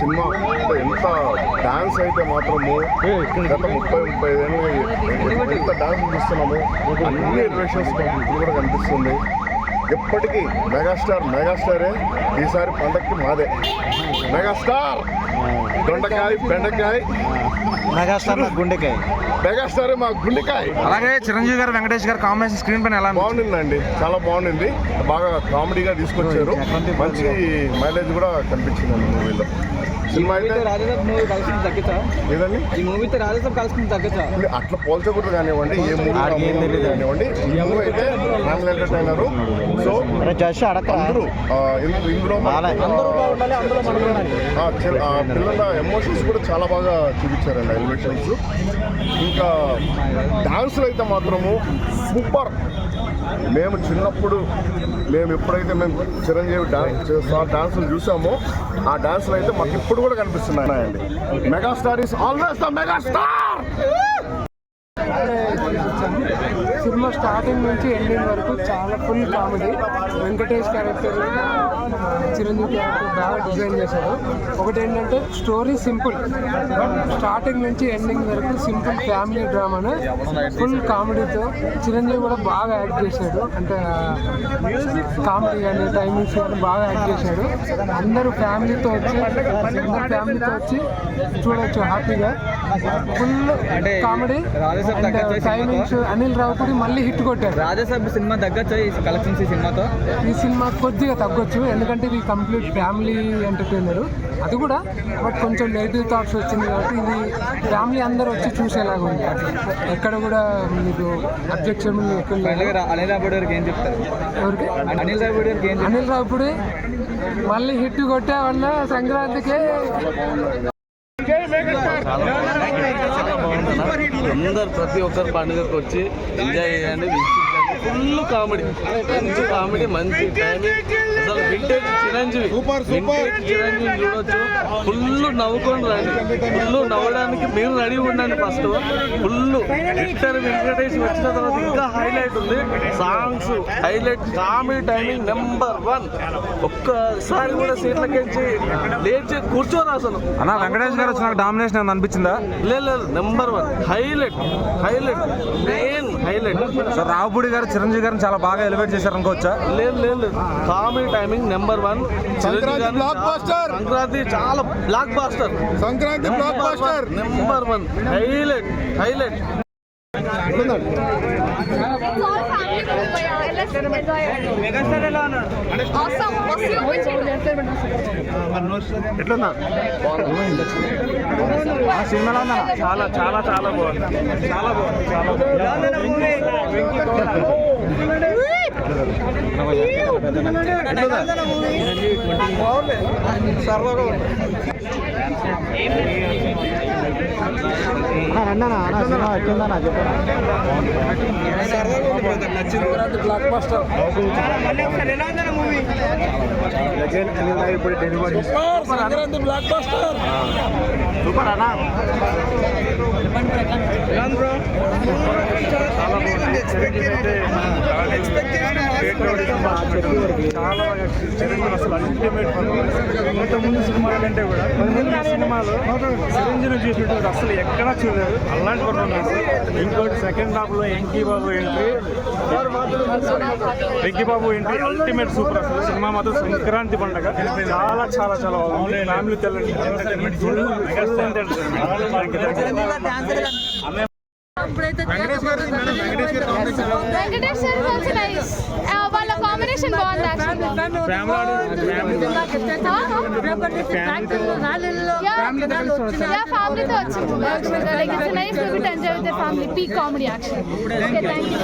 Cinema ఎంత dance అయితే మాత్రము గత 30-35 ఏళ్ళుగా ఎంత డాన్స్ చూస్తున్నాము, అన్ని ఎలివేషన్స్ ఇప్పుడు కూడా కనిపిస్తుంది. ఎప్పటికీ మెగాస్టారే ఈసారి పండక్కి మాదే. మెగాస్టార్ దొండకాయ బెండకాయ, మెగాస్టార్ గుండెకాయ, మెగాస్టారే మా గుండెకాయ. అలాగే చిరంజీవి గారు వెంకటేష్ గారు కాంబినేషన్ స్క్రీన్ పైన ఎలా బాగుండిందండి, చాలా బాగుండింది. బాగా కామెడీగా తీసుకొచ్చారు, మంచి మైలేజ్ కూడా కనిపించిందండి మూవీలో. సినిమా అయితే మూవీ కలిసి తగ్గచ్చా? ఏదండి ఈ మూవీతో రాజేసాబ్ కలిసి తగ్గచ్చా? అట్లా పోల్చకూడదు కానివ్వండి, ఏ మూవీ కానివ్వండి. ఈ మూవీ అయితే ఫ్యామిలీ ఎంటర్టైనర్. సో అందరూ ఇందులో పిల్లల ఎమోషన్స్ కూడా చాలా బాగా చూపించారండి, ఎలివేషన్స్. ఇంకా డాన్సులు అయితే మాత్రము సూపర్. మేము చిన్నప్పుడు ఎప్పుడైతే చిరంజీవి డాన్సులు చూసామో ఆ డాన్సులు అయితే మాకు ఇప్పుడు కూడా కనిపిస్తున్నాయండి. Megastar is always the megastar. Cinema starting నుంచి ఎండింగ్ వరకు చాలా full comedy. Venkatesh character, Chiranjeevi character బాగా డిజైన్ చేశారు. ఒకటి ఏంటంటే స్టోరీ సింపుల్, స్టార్టింగ్ నుంచి ఎండింగ్ వరకు సింపుల్ ఫ్యామిలీ డ్రామాను ఫుల్ కామెడీతో. చిరంజీవి కూడా బాగా యాక్ట్ చేశాడు, అంటే కామెడీ కానీ టైమింగ్స్ కానీ బాగా యాక్ట్ చేశాడు. అందరూ ఫ్యామిలీతో వచ్చి చూడవచ్చు హ్యాపీగా. Full comedy timings. Anil Ravipudi మళ్ళీ హిట్ కొట్టారు. రాజేసాబ్ సినిమా తగ్గచ్చు ఈ కలెక్షన్స్? ఈ సినిమాతో ఈ సినిమా కొద్దిగా తగ్గొచ్చు, ఎందుకంటే ఇది కంప్లీట్ ఫ్యామిలీ ఎంటర్టైనర్. అది కూడా బట్ కొంచెం నెగిటివ్ థాట్స్ వచ్చింది కాబట్టి ఇది ఫ్యామిలీ అందరూ వచ్చి చూసేలాగా ఉంది. ఎక్కడ కూడా మీకు అబ్జెక్షన్ అనిల్ రావుపూడి గారికి ఏం చెప్తారు? ఎవరికి? అనిల్ రావుపూడి మళ్ళీ హిట్ కొట్టే వల్ల సంక్రాంతికి అందరు ప్రతి ఒక్కరు పండుగకు వచ్చి ఎంజాయ్ చేయండి, వీక్షించండి. ఫుల్ కామెడీ, మంచి కామెడీ, మంచి టైమింగ్. అసలు వింటేజ్ చిరంజీవి చూడొచ్చు. ఫుల్ నవ్వుకొని రండి, ఫుల్ నవ్వడానికి మీరు రెడీ ఉండండి. ఫస్ట్ ఫుల్ విక్టర్ వెంకటేష్ వచ్చిన తర్వాత ఇంకా హైలైట్ ఉంది. Songs highlight, comedy timing number 1. ఒక్కసారి కూడా సీట్లకెళ్ళి లేచి కూర్చోరు అసలు. అన్న వెంకటేష్ గారు వచ్చిన డామినేషన్ ఏమైనా అనిపించిందా? లేదు, number 1 highlight, main highlight. So Ravipudi గారు చిరంజీవి గారిని చాలా బాగా ఎలివేట్ చేశారు అనుకోవచ్చా? లేదు, కామెడీ టైమింగ్ నెంబర్ 1. సంక్రాంతి చాలా బ్లాక్ బాస్టర్, నెంబర్ 1 హైలైట్. ఎట్లుందా సినిమాలో ఉందా? చాలా చాలా చాలా బాగుంది, చాలా బ్లాక్ బస్టర్. సూపర్ అన్న. అసలు అల్టిమేట్ పర్ఫార్మెన్స్. ఇంతకుముందు సినిమాల కంటే కూడా సినిమాలో చిరంజీవి చూసినట్టు అసలు ఎక్కడా చూడలేదు అలాంటి పర్ఫార్మెన్స్. ఇంకోటి సెకండ్ హాఫ్లో Venky Babu entry ultimate super. అసలు సినిమా మాత్రం సంక్రాంతి పండుగ చాలా చాలా చాలా బాగుంది. ఫ్యామిలీ తెల్లండి entertainment full entertainment. Venkatesh sir also nice. వాళ్ళ కాంబినేషన్ బాగుంది యాక్చువల్లీ. ఫ్యామిలీతో వచ్చింది. Like it's nice to enjoy with the family. Peak comedy actually. Okay, thank you.